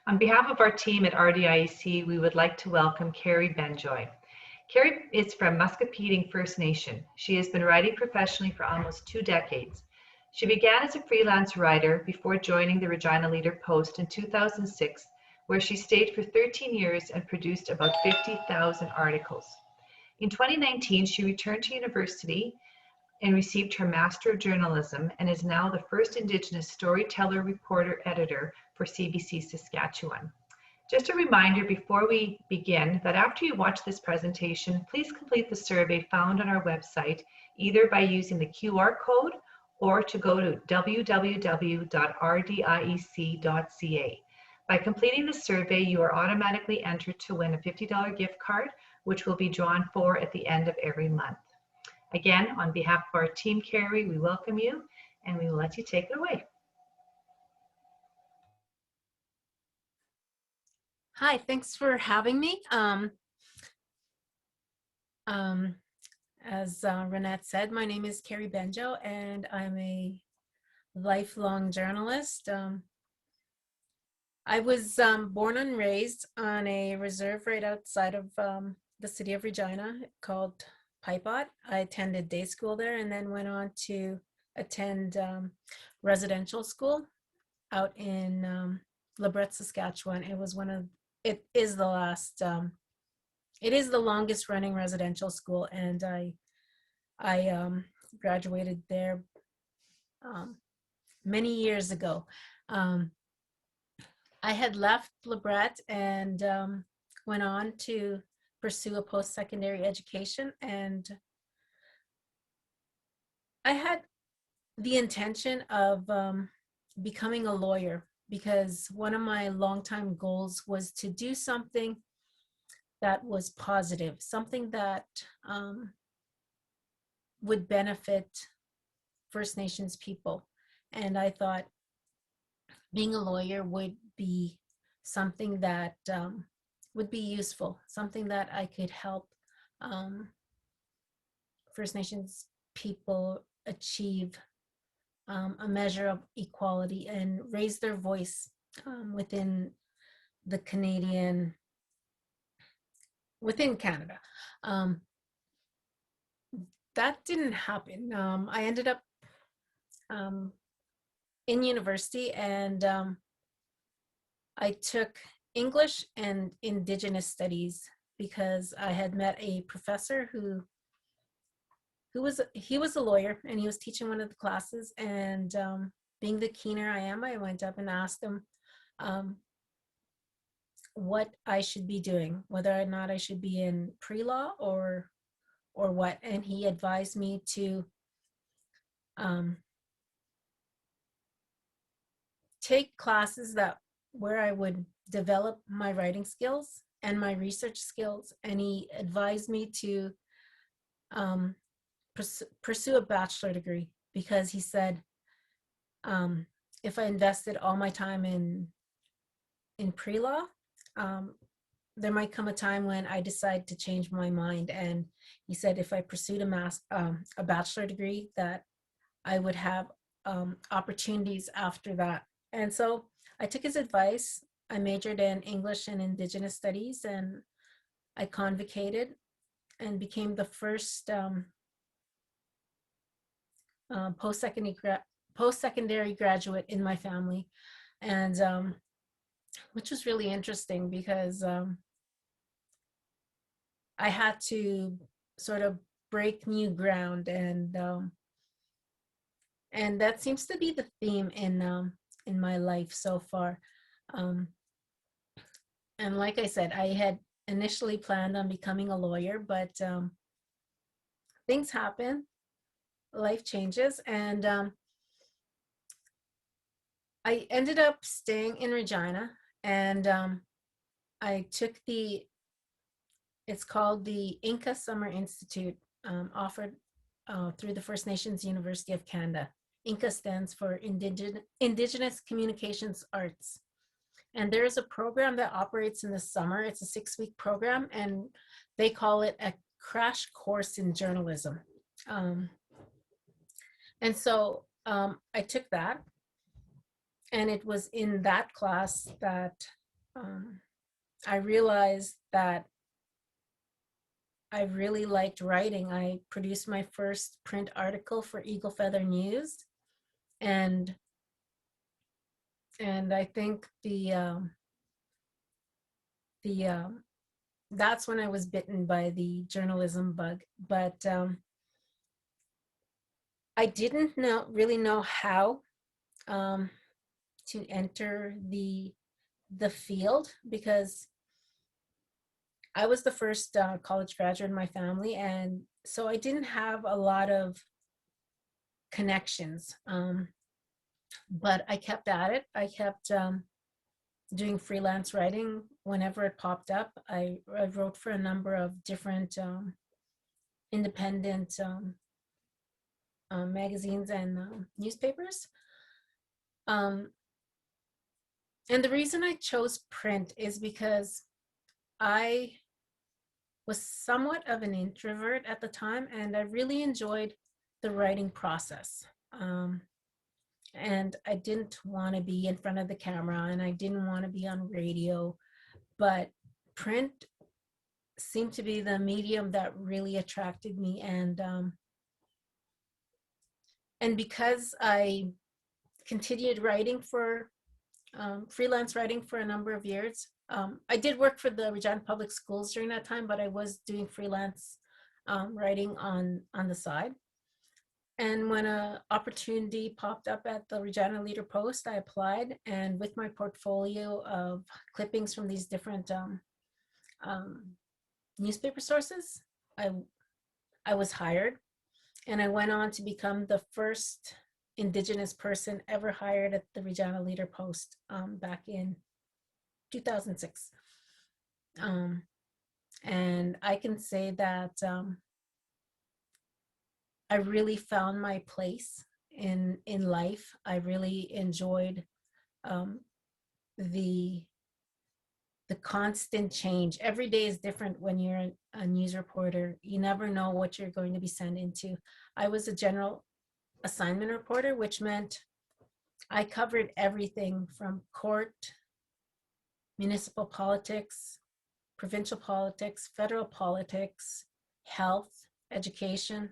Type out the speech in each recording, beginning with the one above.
On behalf of our team at RDIEC, we would like to welcome Kerry Benjoe. Kerry is from Muscopheating First Nation. She has been writing professionally for almost 2 decades. She began as a freelance writer before joining the Regina Leader Post in 2006, where she stayed for 13 years and produced about 50,000 articles. In 2019, she returned to university and received her Master of Journalism and is now the first Indigenous storyteller reporter editor for CBC Saskatchewan. Just a reminder before we begin that after you watch this presentation, please complete the survey found on our website, either by using the QR code or to go to www.rdiec.ca. By completing the survey, you are automatically entered to win a $50 gift card, which will be drawn for at the end of every month. Again, on behalf of our team, Kerry, we welcome you and we will let you take it away. Hi, thanks for having me. As Renette said, my name is Kerry Benjoe and I'm a lifelong journalist. I was born and raised on a reserve right outside of the city of Regina called Pipot. I attended day school there and then went on to attend residential school out in Lebret, Saskatchewan. It is the longest running residential school, and I graduated there many years ago. I had left Lebret and went on to pursue a post-secondary education, and I had the intention of becoming a lawyer, because one of my longtime goals was to do something that was positive, something that would benefit First Nations people. And I thought being a lawyer would be something that would be useful, something that I could help First Nations people achieve a measure of equality and raise their voice within Canada. That didn't happen. I ended up in university, and I took English and Indigenous studies because I had met a professor who was a lawyer, and he was teaching one of the classes, and being the keener I am, I went up and asked him what I should be doing, whether or not I should be in pre-law or what, and he advised me to take classes where I would develop my writing skills and my research skills, and he advised me to pursue a bachelor degree, because he said if I invested all my time in pre-law, there might come a time when I decide to change my mind. And he said if I pursued a bachelor degree, that I would have opportunities after that. And so I took his advice. I majored in English and Indigenous studies, and I convocated and became the first post-secondary graduate in my family, and which was really interesting because I had to sort of break new ground, and that seems to be the theme in my life so far. And like I said, I had initially planned on becoming a lawyer, but things happen, life changes, and I ended up staying in Regina, and I took it's called the Inca Summer Institute, offered through the First Nations University of Canada. Inca stands for Indigenous Communications Arts. And there is a program that operates in the summer. It's a 6-week program, and they call it a crash course in journalism. And so I took that, and it was in that class that um, I realized that I really liked writing. I produced my first print article for Eagle Feather News, and I think the that's when I was bitten by the journalism bug. But I didn't really know how um, to enter the field, because I was the first college graduate in my family, and so I didn't have a lot of connections. But I kept at it. I kept doing freelance writing whenever it popped up. I wrote for a number of different independent magazines and newspapers. Um, and the reason I chose print is because I was somewhat of an introvert at the time, and I really enjoyed the writing process. And I didn't want to be in front of the camera, and I didn't want to be on radio, but print seemed to be the medium that really attracted me. And because I continued writing for freelance writing for a number of years. I did work for the Regina Public Schools during that time, but I was doing freelance writing on the side. And when an opportunity popped up at the Regina Leader Post, I applied, and with my portfolio of clippings from these different um, newspaper sources, I I was hired, and I went on to become the first Indigenous person ever hired at the Regina Leader Post back in 2006. Um, and I can say that I really found my place in life. I really enjoyed um, the the constant change. Every day is different when you're a news reporter. You never know what you're going to be sent into. I was a general assignment reporter, which meant I covered everything from court, municipal politics, provincial politics, federal politics, health, education,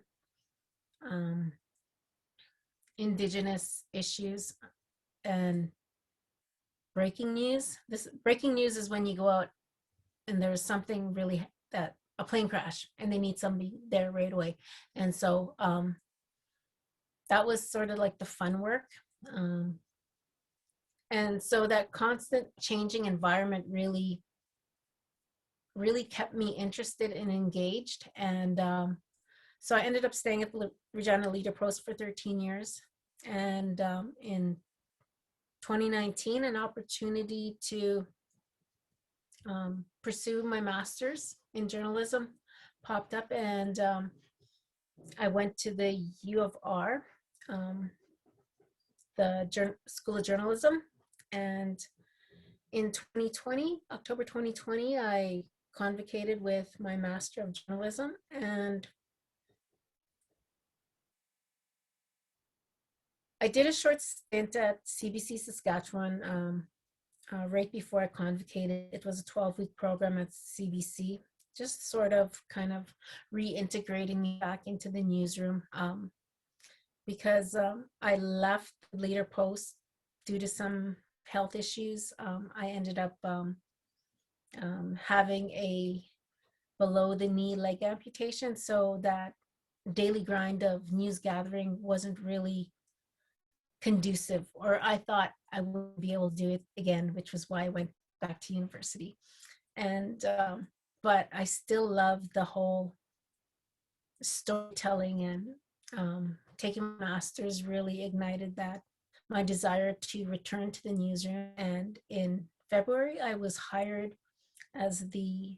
um, Indigenous issues, and breaking news. This breaking news is when you go out and there's something really that a plane crash and they need somebody there right away. And so that was sort of like the fun work. Um, and so that constant changing environment really kept me interested and engaged. And so I ended up staying at the Regina Leader Post for 13 years. And in 2019, an opportunity to pursue my master's in journalism popped up, and I went to the U of R, um, the School of Journalism. And in 2020, October 2020, I convocated with my Master of Journalism, and I did a short stint at CBC Saskatchewan right before I convocated. It was a 12-week program at CBC, just sort of kind of reintegrating me back into the newsroom because I left the Leader Post due to some health issues. I ended up having a below the knee leg amputation, so that daily grind of news gathering wasn't really conducive, or I thought I wouldn't be able to do it again, which was why I went back to university. And but I still love the whole storytelling, and taking my master's really ignited that my desire to return to the newsroom. And in February, I was hired as the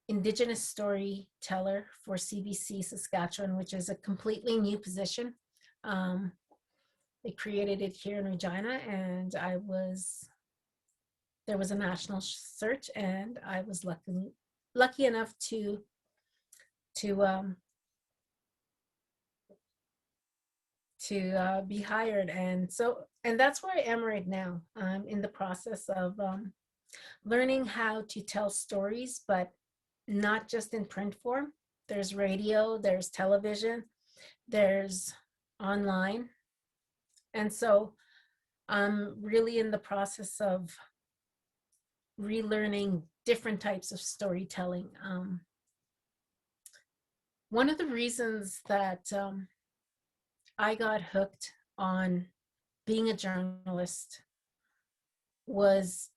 Indigenous storyteller for CBC Saskatchewan, which is a completely new position. They created it here in Regina, and there was a national search, and I was lucky enough to be hired. And that's where I am right now. I'm in the process of learning how to tell stories, but not just in print form. There's radio, there's television, there's online. And so I'm really in the process of relearning different types of storytelling. One of the reasons that I got hooked on being a journalist was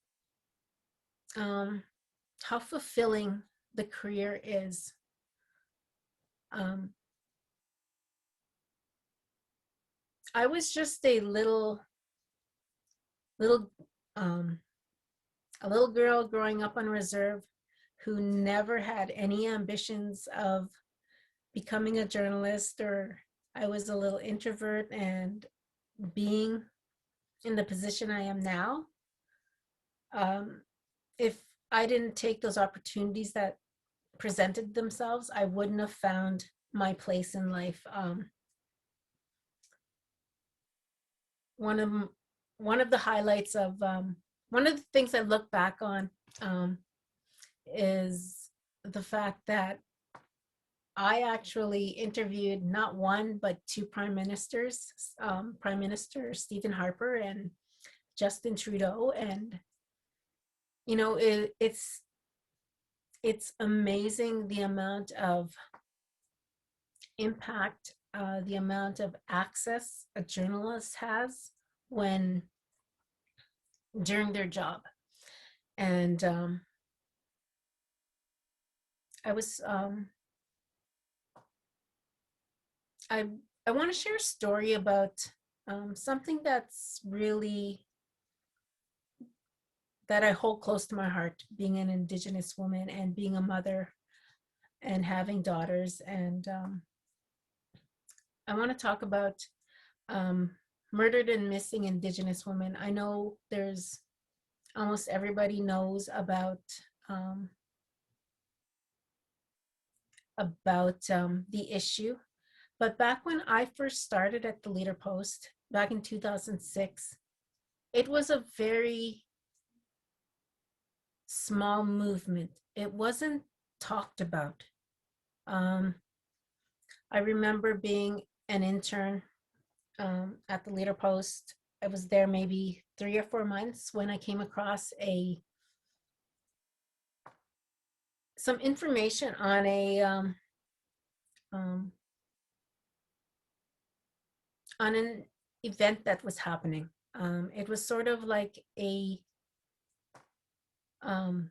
how fulfilling the career is. Um, I was just little, um, a little girl growing up on reserve who never had any ambitions of becoming a journalist, or I was a little introvert, and being in the position I am now, um, if I didn't take those opportunities that presented themselves, I wouldn't have found my place in life. One of one of the highlights of one of the things I look back on is the fact that I actually interviewed not one but two prime ministers, Prime Minister Stephen Harper and Justin Trudeau, and it's amazing the amount of impact, the amount of access a journalist has when during their job. And I was I I want to share a story about something that's really that I hold close to my heart, being an Indigenous woman and being a mother and having daughters. And I want to talk about um, murdered and missing Indigenous women. I know there's almost everybody knows um, about the issue, but back when I first started at the Leader Post back in 2006, it was a very small movement. It wasn't talked about. Um, I remember being an intern at the Leader Post. I was there maybe 3 or 4 months when I came across some information on um, on an event that was happening. It was sort of like a um,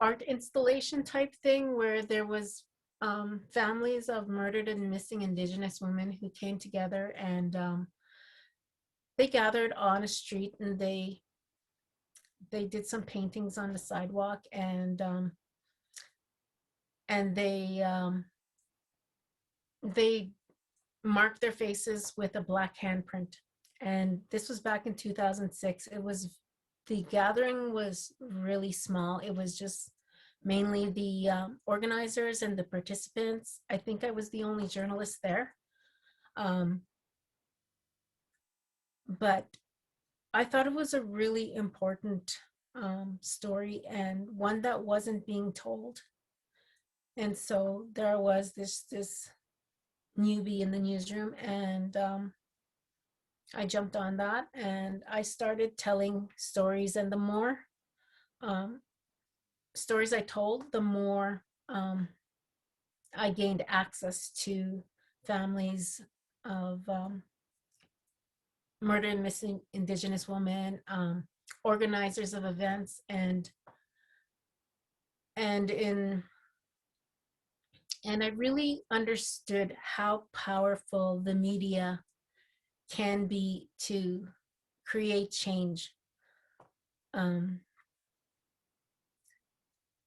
art installation type thing where there was families of murdered and missing Indigenous women who came together, and they gathered on a street, and they did some paintings on the sidewalk, and they marked their faces with a black handprint. And this was back in 2006. The gathering was really small. It was just mainly the organizers and the participants. I think I was the only journalist there. Um, but I thought it was a really important story, and one that wasn't being told. And so there was this newbie in the newsroom, and I jumped on that and I started telling stories. And the more um, stories I told, the more I gained access to families of murdered and missing Indigenous women, organizers of events, and in and I really understood how powerful the media can be to create change. Um,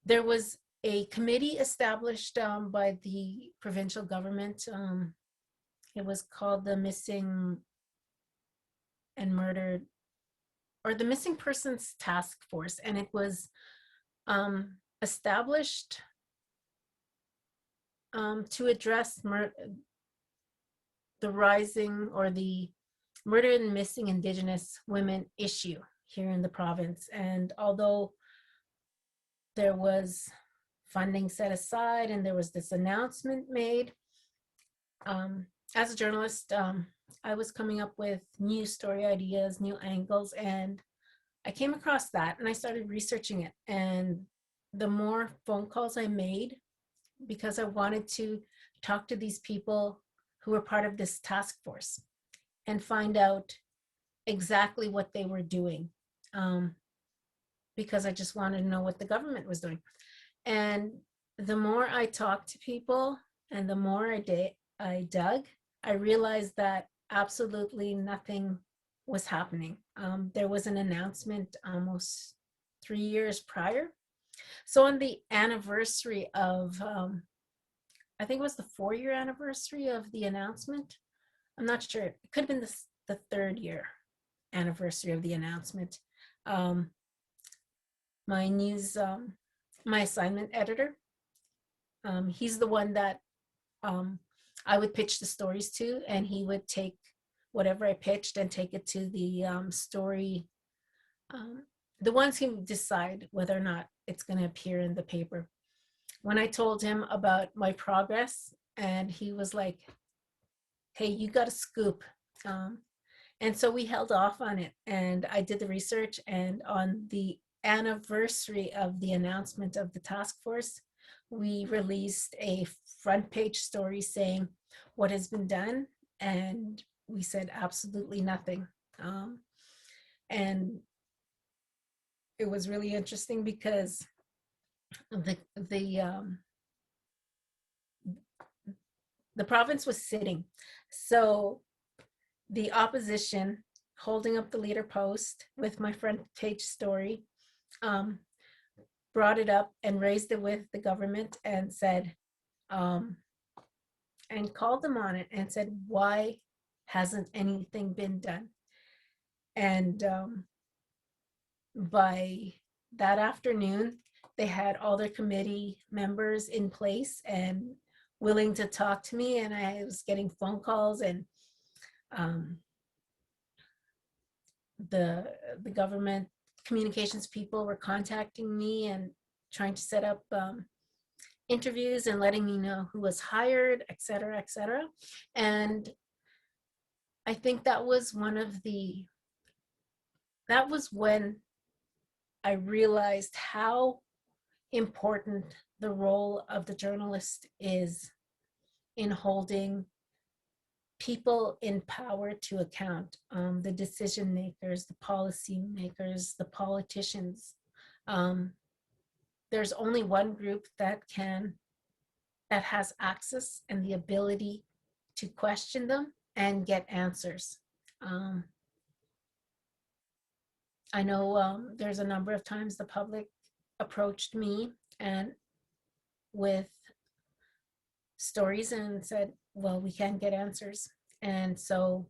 there was a committee established by the provincial government. It was called the Missing and Murdered, or the Missing Persons Task Force, and it was established to address the rising or the murdered and missing Indigenous women issue. here in the province. And although there was funding set aside and there was this announcement made, as a journalist, I was coming up with new story ideas, new angles, and I came across that and I started researching it. And the more phone calls I made, because I wanted to talk to these people who were part of this task force and find out exactly what they were doing, because I just wanted to know what the government was doing. And the more I talked to people and the more I dug, I realized that absolutely nothing was happening. There was an announcement almost 3 years prior. So on the anniversary of, I think it was the 4-year anniversary of the announcement. I'm not sure. It could have been the 3rd-year anniversary of the announcement. Um, my news, my assignment editor, he's the one that I would pitch the stories to, and he would take whatever I pitched and take it to the story, the ones who decide whether or not it's going to appear in the paper. When I told him about my progress, and he was like, hey, you got a scoop. And so we held off on it, and I did the research, and on the anniversary of the announcement of the task force, we released a front page story saying what has been done, and we said absolutely nothing. And it was really interesting because the the province was sitting, so the opposition holding up the leader post with my front page story, um, brought it up and raised it with the government and said, um, and called them on it and said, why hasn't anything been done? And by that afternoon, they had all their committee members in place and willing to talk to me. And I was getting phone calls, and um, the government communications people were contacting me and trying to set up interviews and letting me know who was hired, et cetera, et cetera. And I think that was that was when I realized how important the role of the journalist is in holding people in power to account, the decision makers, the policy makers, the politicians. There's only one group that has access and the ability to question them and get answers. I know there's a number of times the public approached me and with stories and said, well, we can't get answers. And so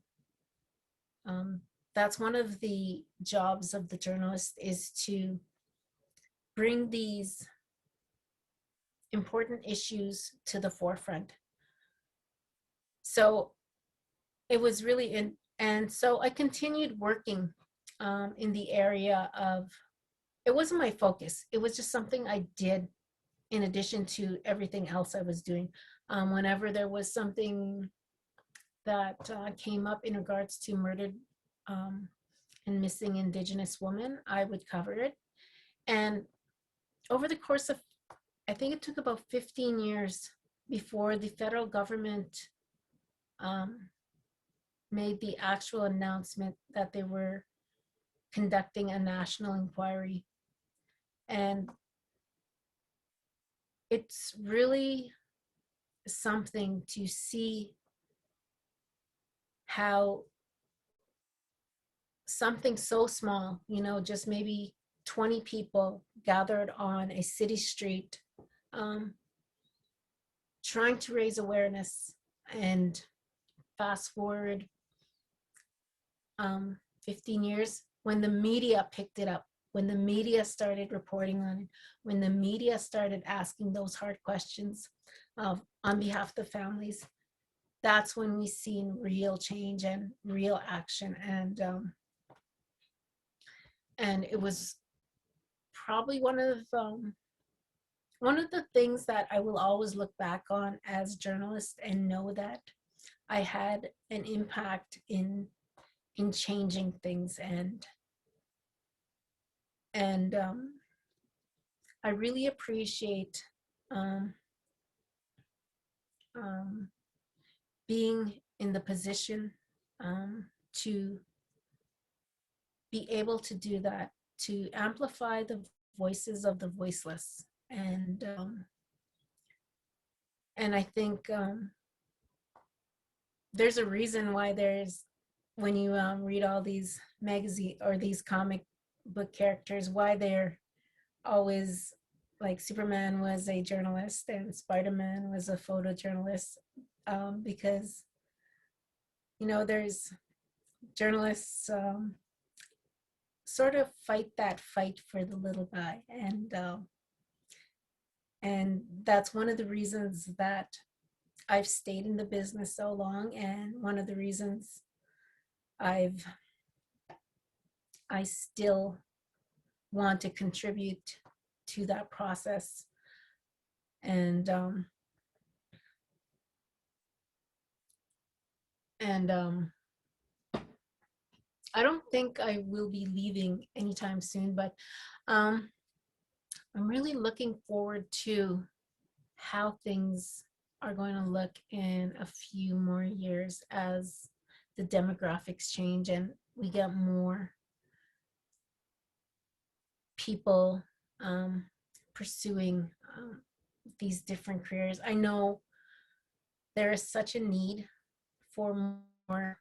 that's one of the jobs of the journalist, is to bring these important issues to the forefront. So it was really and so I continued working in the area of, it wasn't my focus. It was just something I did in addition to everything else I was doing. Whenever there was something that came up in regards to murdered and missing Indigenous women, I would cover it. And over the course of, I think it took about 15 years before the federal government made the actual announcement that they were conducting a national inquiry. And it's really something to see how something so small, just maybe 20 people gathered on a city street, trying to raise awareness. And fast forward 15 years, when the media picked it up, when the media started reporting on it, when the media started asking those hard questions on behalf of the families, that's when we seen real change and real action. And and it was probably one of the things that I will always look back on as a journalist and know that I had an impact in changing things, and I really appreciate um, um, being in the position to be able to do that, to amplify the voices of the voiceless, and I think there's a reason why there's when you read all these magazine or these comic book characters, why they're always like Superman was a journalist and Spider-Man was a photojournalist, because there's journalists sort of fight that fight for the little guy, and that's one of the reasons that I've stayed in the business so long, and one of the reasons I still want to contribute to that process. And I don't think I will be leaving anytime soon, but I'm really looking forward to how things are going to look in a few more years as the demographics change and we get more people pursuing these different careers. I know there is such a need for more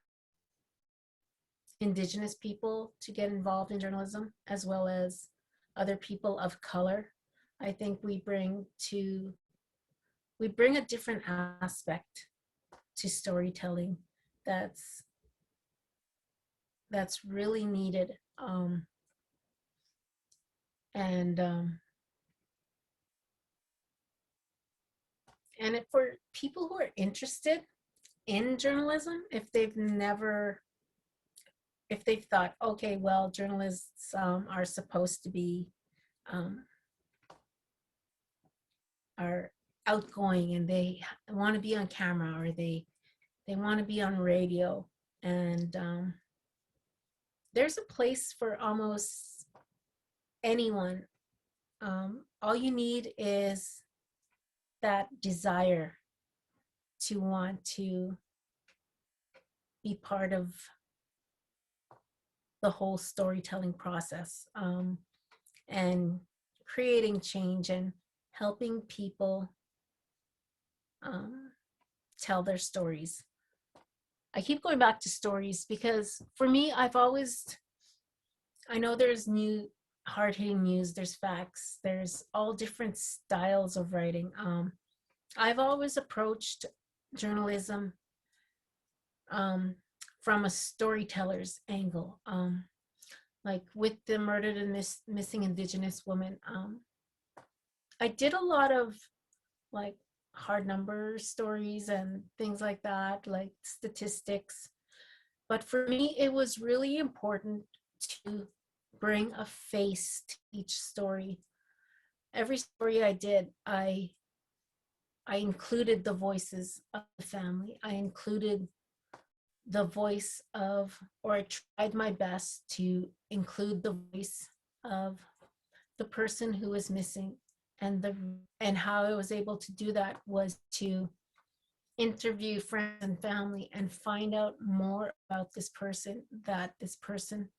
Indigenous people to get involved in journalism, as well as other people of color. I think we bring a different aspect to storytelling that's really needed, and for people who are interested in journalism, if they've thought, okay, well, journalists are supposed to be are outgoing and they want to be on camera, or they want to be on radio, and there's a place for almost anyone. All you need is that desire to want to be part of the whole storytelling process, and creating change and helping people tell their stories. I keep going back to stories because for me, I know there's new hard-hitting news, there's facts, there's all different styles of writing. I've always approached journalism from a storyteller's angle. Like with the murdered and missing Indigenous woman, I did a lot of like hard number stories and things like that, like statistics. But for me, it was really important to bring a face to each story. Every story I did, I included the voices of the family. I included the voice of, or I tried my best to include the voice of the person who was missing. And how I was able to do that was to interview friends and family and find out more about this person, that this person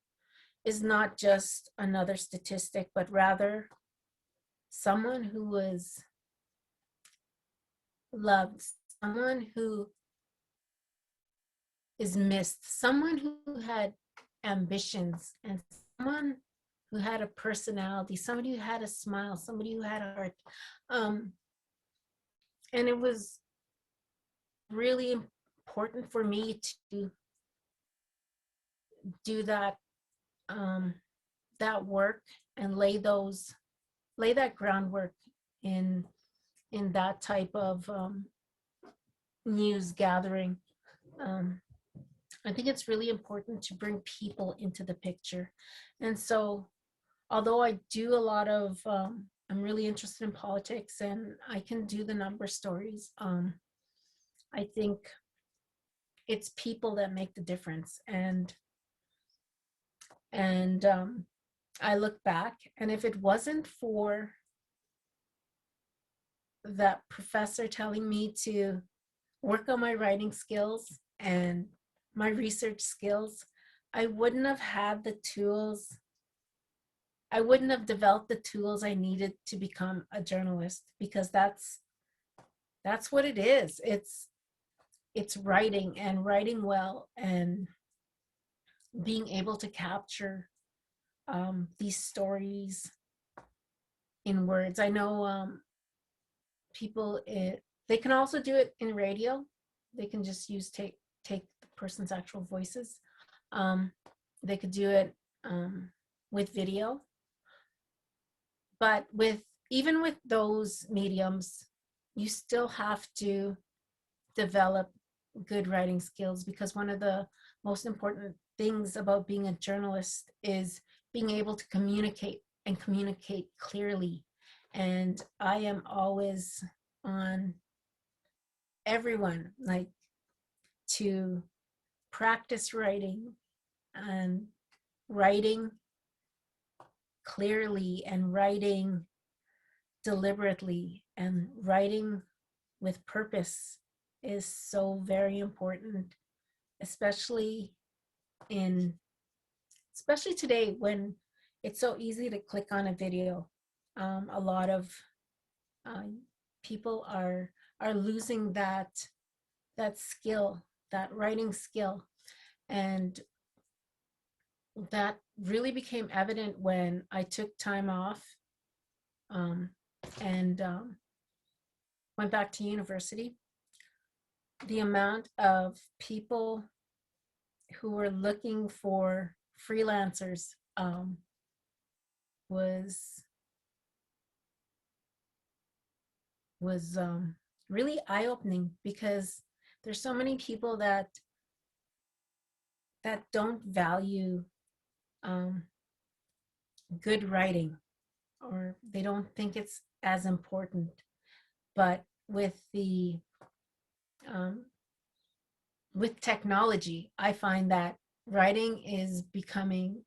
is not just another statistic, but rather someone who was loved, someone who is missed, someone who had ambitions, and someone who had a personality, somebody who had a smile, somebody who had a heart. And it was really important for me to do that work and lay that groundwork in that type of news gathering. I think it's really important to bring people into the picture. And so, although I do a lot of, I'm really interested in politics and I can do the number stories, I think it's people that make the difference. And I look back, and if it wasn't for that professor telling me to work on my writing skills and my research skills, I wouldn't have had the tools. I wouldn't have developed the tools I needed to become a journalist, because that's what it is. It's writing, and writing well, and being able to capture these stories in words. I know they can also do it in radio. They can just take the person's actual voices. Um, they could do it with video, but even with those mediums, you still have to develop good writing skills, because one of the most important things about being a journalist is being able to communicate, and communicate clearly. And I am always on everyone, like, to practice writing, and writing clearly, and writing deliberately, and writing with purpose is so very important, especially in especially today, when it's so easy to click on a video. A lot of uh, people are losing that skill, that writing skill. And that really became evident when I took time off, um, and went back to university. The amount of people who were looking for freelancers was was really eye-opening, because there's so many people that don't value um, good writing, or they don't think it's as important. But um, with technology, I find that writing is becoming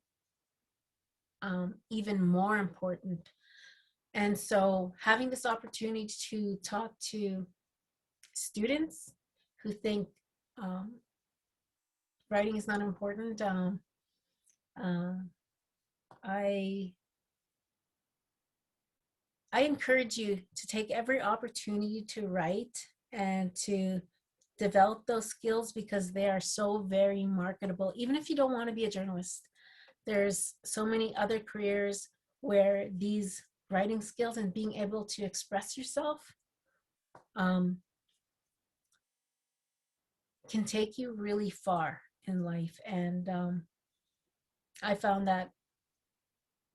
even more important. And so, having this opportunity to talk to students who think um, writing is not important, uh, I I encourage you to take every opportunity to write and to develop those skills, because they are so very marketable. Even if you don't want to be a journalist, there's so many other careers where these writing skills and being able to express yourself um, can take you really far in life. And I found that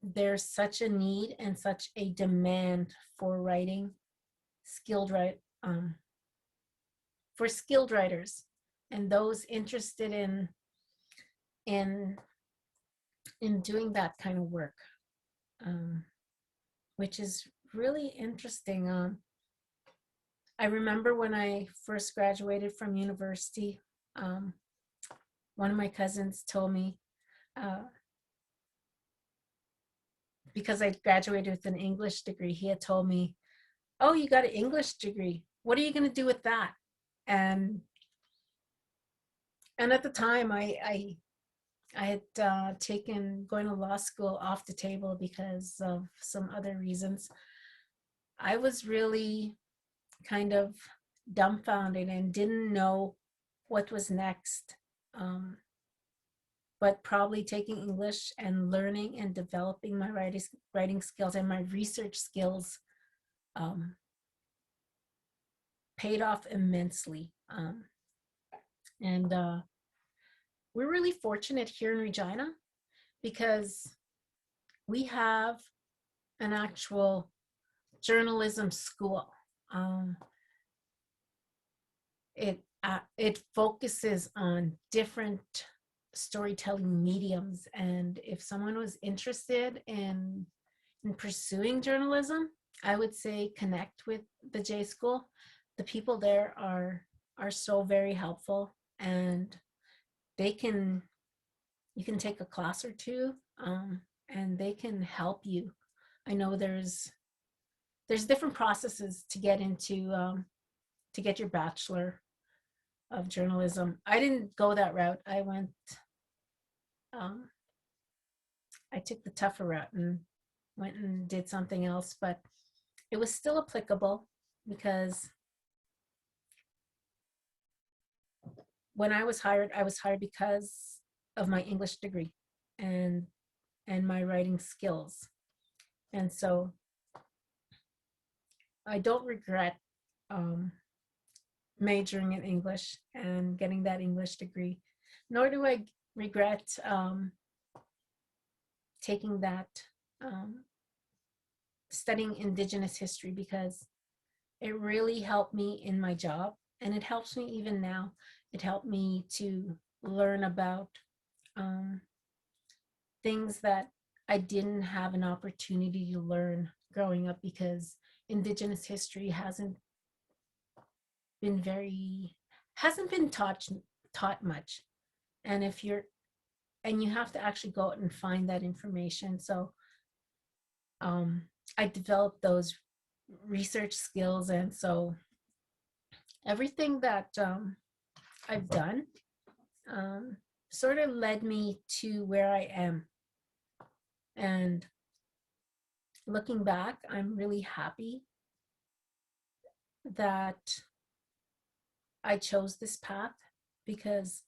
there's such a need and such a demand for writing, skilled write for skilled writers, and those interested in in doing that kind of work, um, which is really interesting. I remember when I first graduated from university, um, one of my cousins told me, uh, because I graduated with an English degree, he had told me, "Oh, you got an English degree. What are you going to do with that?" And at the time, I had taken going to law school off the table because of some other reasons. I was really kind of dumbfounded and didn't know what was next. Um, but probably taking English and learning and developing my writing skills and my research skills um, paid off immensely. And we're really fortunate here in Regina, because we have an actual journalism school. Um, it focuses on different storytelling mediums. And if someone was interested in pursuing journalism, I would say connect with the J School. The people there are so very helpful, and they can you can take a class or two, and they can help you. I know there's different processes to get into to get your bachelor of journalism. I didn't go that route. Um, I took the tougher route and went and did something else, but it was still applicable because when I was hired because of my English degree and my writing skills. And so I don't regret um, majoring in English and getting that English degree, nor do I regret taking that, studying Indigenous history, because it really helped me in my job, and it helps me even now. It helped me to learn about things that I didn't have an opportunity to learn growing up, because Indigenous history been very hasn't been taught much. And if you're and you have to actually go out and find that information. So I developed those research skills, and so everything that I've done sort of led me to where I am. And looking back, I'm really happy that I chose this path, because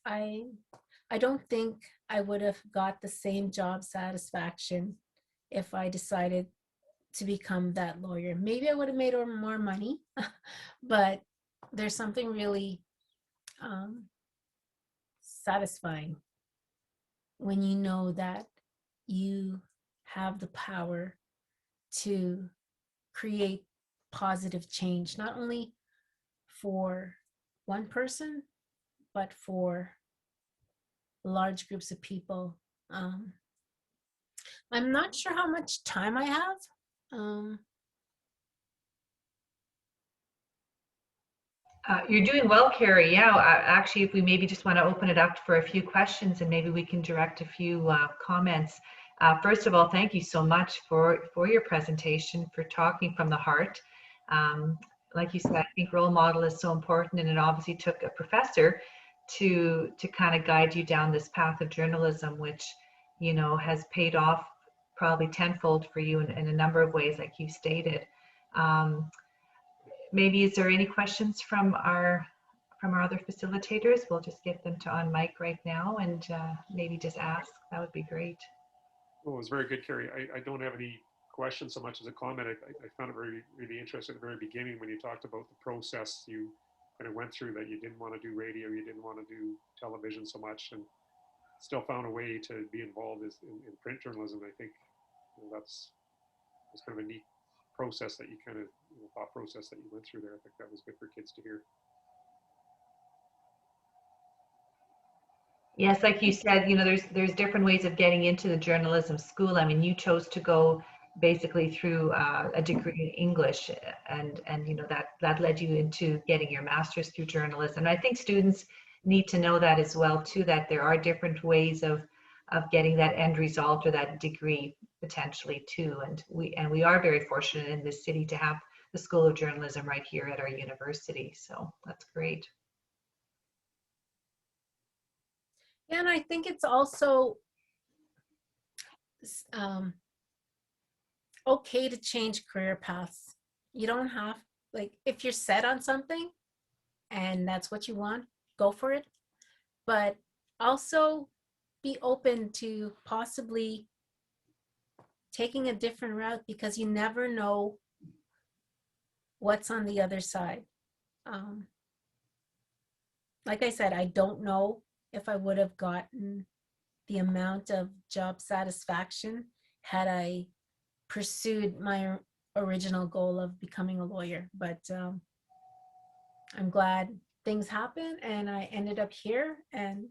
I I don't think I would have got the same job satisfaction if I decided to become that lawyer. Maybe I would have made more money, but there's something really um, satisfying when you know that you have the power to create positive change, not only for one person, but for large groups of people. Um, I'm not sure how much time I have. Um, You're doing well, Kerry. Yeah, actually, if we maybe just want to open it up for a few questions, and maybe we can direct a few comments. First of all, thank you so much for your presentation, for talking from the heart. Like you said, I think role model is so important, and it obviously took a professor to kind of guide you down this path of journalism, which has paid off probably tenfold for you in a number of ways, like you stated. Um, Maybe is there any questions from our other facilitators? We'll just get them to on mic right now and maybe just ask. That would be great. Well, it was very good, Kerry. I don't have any questions so much as a comment. I found it really interesting at the very beginning when you talked about the process you kind of went through, that you didn't want to do radio, you didn't want to do television so much, and still found a way to be involved in print journalism. I think that's kind of a neat process that you kind of thought process that you went through there. I think that was good for kids to hear. Yes, like you said, there's different ways of getting into the journalism school. I mean, you chose to go basically through a degree in English, and that led you into getting your master's through journalism. And I think students need to know that as well too, that there are different ways of getting that end result or that degree potentially too. And we are very fortunate in this city to have the School of Journalism right here at our university. So that's great. and I think it's also um, okay to change career paths. You don't have, like, if you're set on something and that's what you want, go for it. But also be open to possibly taking a different route, because you never know what's on the other side. Um, like I said, I don't know if I would have gotten the amount of job satisfaction had I pursued my original goal of becoming a lawyer. But I'm glad things happen, and I ended up here. And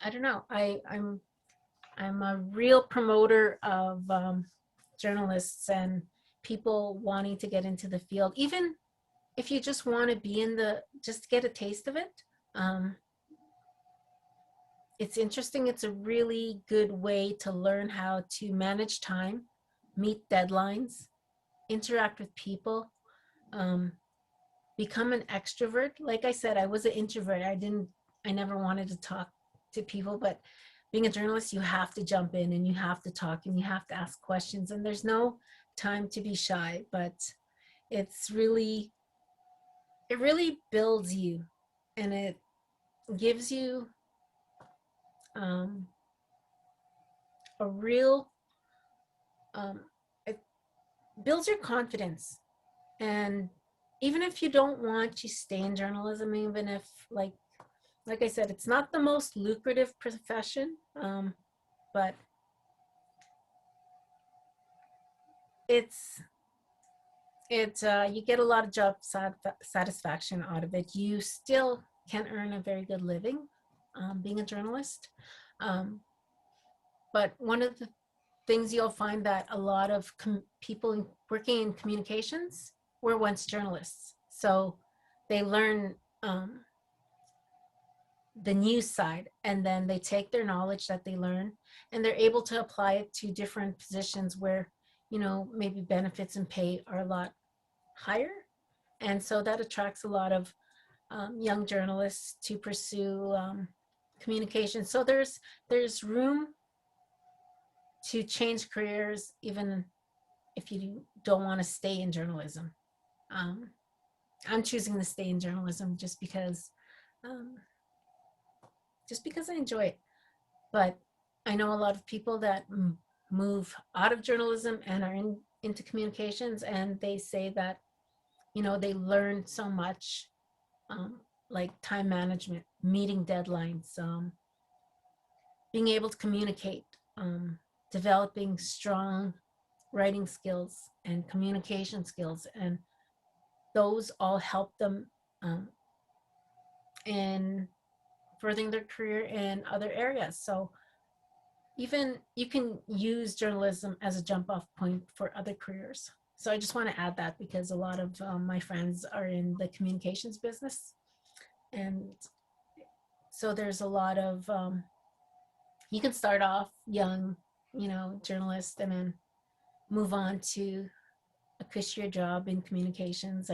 I don't know, I'm a real promoter of journalists and people wanting to get into the field, even if you just want to be in the, just get a taste of it. um, it's interesting. It's a really good way to learn how to manage time, meet deadlines, interact with people, um, become an extrovert. Like I said, I was an introvert. I never wanted to talk to people, but being a journalist, you have to jump in and you have to talk and you have to ask questions, and there's no time to be shy. But it's really, it really builds you, and it gives you um, a real, it builds your confidence. And even if you don't want to stay in journalism, even if, like I said, it's not the most lucrative profession, but it's you get a lot of job satisfaction out of it. You still can earn a very good living being a journalist. But one of the things you'll find that a lot of people working in communications were once journalists. So they learn the news side, and then they take their knowledge that they learn and they're able to apply it to different positions where, maybe benefits and pay are a lot higher. And so that attracts a lot of young journalists to pursue communication. So there's room to change careers, even if you don't want to stay in journalism. Um, I'm choosing to stay in journalism um, just because I enjoy it. But I know a lot of people that move out of journalism and are into communications, and they say that, they learn so much, um, like time management, meeting deadlines, being able to communicate, developing strong writing skills and communication skills. And those all help them in furthering their career in other areas. So even you can use journalism as a jump off point for other careers. So I just want to add that, because a lot of my friends are in the communications business. And so there's a lot of, you can start off young, journalist, and then move on to a cushier job in communications,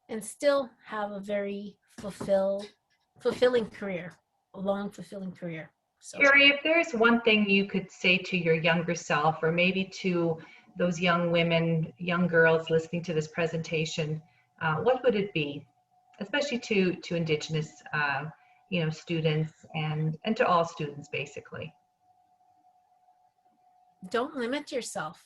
and still have a very fulfilling career, a long fulfilling career. So Kerry, if there's one thing you could say to your younger self, or maybe to those young women, young girls listening to this presentation, what would it be? Especially to Indigenous, students, and to all students, basically. don't limit yourself.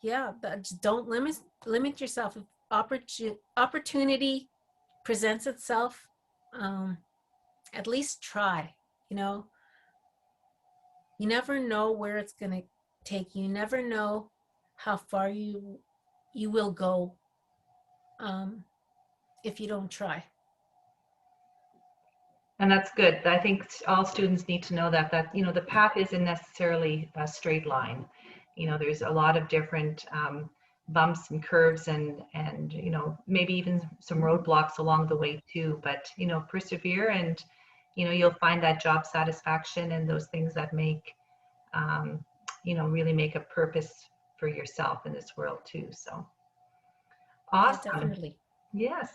Yeah, just don't limit yourself. If opportunity presents itself, at least try. You never know where it's going to take you. You never know how far you will go if you don't try. And that's good. I think all students need to know that the path isn't necessarily a straight line. There's a lot of different bumps and curves, and maybe even some roadblocks along the way too. But persevere, and you'll find that job satisfaction and those things that make really make a purpose for yourself in this world too. So Yeah, awesome. definitely. Yes.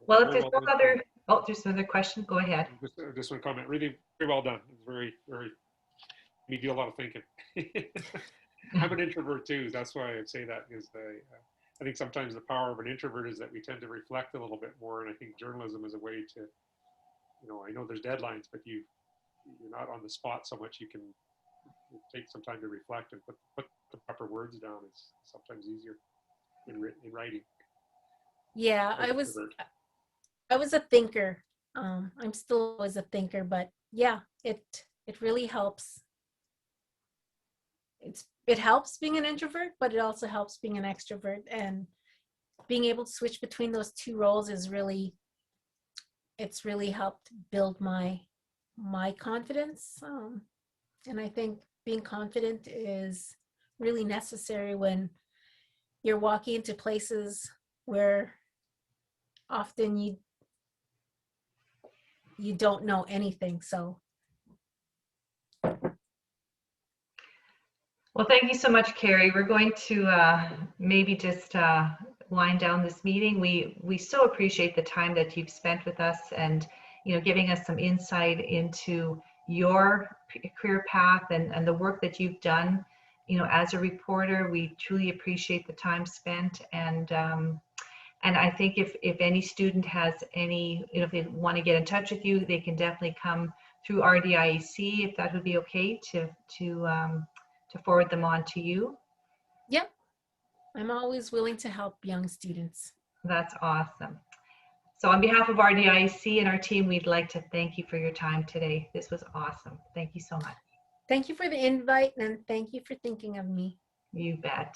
Well, if Very there's well no done. other, oh, there's another question. Go ahead. Just one comment. Really, very well done. It's very, very. You do a lot of thinking. I'm an introvert too. That's why I say that, because I think sometimes the power of an introvert is that we tend to reflect a little bit more. And I think journalism is a way to, I know there's deadlines, but you're not on the spot so much. You can take some time to reflect and put the proper words down. Is sometimes easier in writing. Yeah, I was a thinker. I'm still always a thinker, but yeah, it really helps. It's it helps being an introvert, but it also helps being an extrovert, and being able to switch between those two roles is really, it's really helped build my confidence. And I think being confident is really necessary when you're walking into places where often you don't know anything. So Well, thank you so much, Kerry. We're going to maybe just wind down this meeting. We so appreciate the time that you've spent with us, and giving us some insight into your career path and the work that you've done as a reporter. We truly appreciate the time spent, and I think if any student has any, if they want to get in touch with you, they can definitely come through RDIEC, if that would be okay, to forward them on to you. yep, I'm always willing to help young students. That's awesome. So on behalf of RDIEC and our team, we'd like to thank you for your time today. This was awesome. Thank you so much. Thank you for the invite, and thank you for thinking of me. You bet.